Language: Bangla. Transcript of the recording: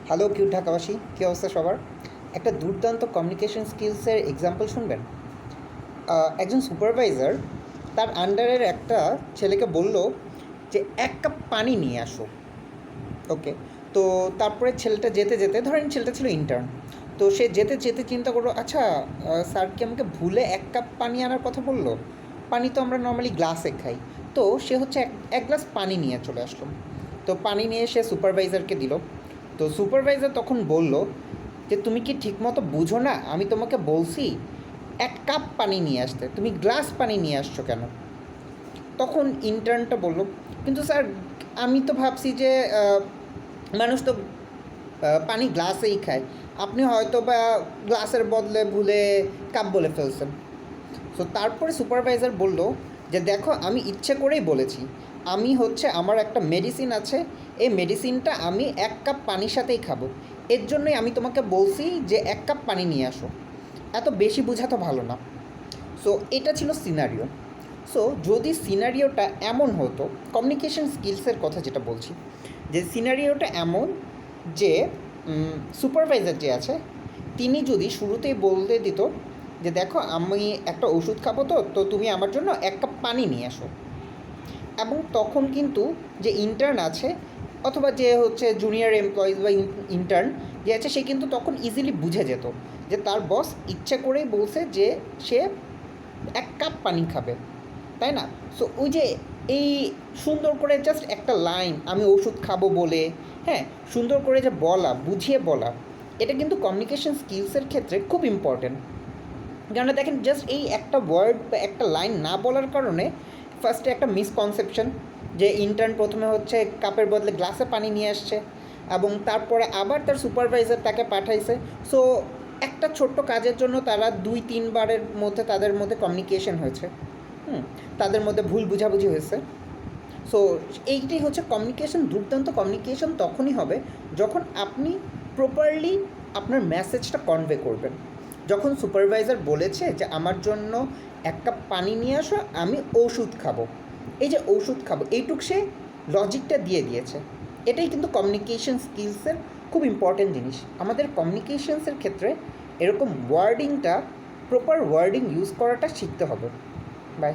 হ্যালো কিউ ঢাকাবাসী, কী অবস্থা সবার? একটা দুর্দান্ত কমিউনিকেশন স্কিলসের এক্সাম্পল শুনবেন। একজন সুপারভাইজার তার আন্ডারের একটা ছেলেকে বলল যে 1 কাপ পানি নিয়ে আসো। ওকে, তো তারপরে ছেলেটা যেতে যেতে, ধরেন ছেলেটা ছিল ইন্টার্ন, তো সে যেতে যেতে চিন্তা করলো, আচ্ছা স্যার কি আমাকে ভুলে 1 কাপ পানি আনার কথা বললো? পানি তো আমরা নর্মালি গ্লাসে খাই। তো সে হচ্ছে এক গ্লাস পানি নিয়ে চলে আসলো। তো পানি নিয়ে সে সুপারভাইজারকে দিল। তো সুপারভাইজার তখন বলল যে তুমি কি ঠিকমতো বুঝো না? আমি তোমাকে বলছি 1 কাপ পানি নিয়ে আসতে, তুমি গ্লাস পানি নিয়ে আসছো কেন? তখন ইন্টার্নটা বলল, কিন্তু স্যার আমি তো ভাবছি যে মানুষ তো পানি গ্লাসেই খায়, আপনি হয়তো বা গ্লাসের বদলে ভুলে কাপ বলে ফেলছেন। সো তারপরে সুপারভাইজার বলল যে দেখো, আমি ইচ্ছে করেই বলেছি, আমি হচ্ছে আমার একটা মেডিসিন আছে, এই মেডিসিনটা আমি 1 কাপ পানির সাথেই খাবো, এর জন্যই আমি তোমাকে বলছি যে 1 কাপ পানি নিয়ে আসো। এত বেশি বোঝা তো ভালো না। সো এটা ছিল সিনারিও। সো যদি সিনারিওটা এমন হতো, কমিউনিকেশন স্কিলসের কথা যেটা বলছি, যে সিনারিওটা এমন যে সুপারভাইজার যে আছে তিনি যদি শুরুতেই বলতে দিত যে দেখো, আমি একটা ওষুধ খাবো, তো তুমি আমার জন্য 1 কাপ পানি নিয়ে আসো, এবং তখন কিন্তু যে ইন্টার্ন আছে অথবা যে হচ্ছে জুনিয়র এমপ্লয়িজ বা ইন্টার্ন যে আছে, সে কিন্তু তখন ইজিলি বুঝে যেত যে তার বস ইচ্ছে করেই বলছে যে সে 1 কাপ পানি খাবে, তাই না? সো ওই যে এই সুন্দর করে জাস্ট একটা লাইন, আমি ওষুধ খাবো বলে, হ্যাঁ, সুন্দর করে যে বলা, বুঝিয়ে বলা, এটা কিন্তু কমিউনিকেশন স্কিলসের ক্ষেত্রে খুব ইম্পর্টেন্ট। কেননা দেখেন, জাস্ট এই একটা ওয়ার্ড বা একটা লাইন না বলার কারণে ফার্স্টে একটা মিসকনসেপশন, যে ইন্টার্ন প্রথমে হচ্ছে কাপের বদলে গ্লাসে পানি নিয়ে আসছে, এবং তারপরে আবার তার সুপারভাইজার তাকে পাঠাইছে। সো একটা ছোট্ট কাজের জন্য তারা 2-3 বারের মধ্যে তাদের মধ্যে কমিউনিকেশন হয়েছে, তাদের মধ্যে ভুল বুঝাবুঝি হয়েছে। সো এইটাই হচ্ছে কমিউনিকেশন। দুর্দান্ত কমিউনিকেশন তখনই হবে যখন আপনি প্রপারলি আপনার মেসেজটা কনভে করবেন। যখন সুপারভাইজার বলেছে যে আমার জন্য 1 কাপ পানি নিয়ে আসো, আমি ওষুধ খাবো, এই যে ওষুধ খাবো এইটুক সে লজিকটা দিয়ে দিয়েছে। এটাই কিন্তু কমিউনিকেশন স্কিলসের খুব ইম্পর্টেন্ট জিনিস। আমাদের কমিউনিকেশনসের ক্ষেত্রে এরকম ওয়ার্ডিংটা, প্রপার ওয়ার্ডিং ইউজ করাটা শিখতে হবে। বাই।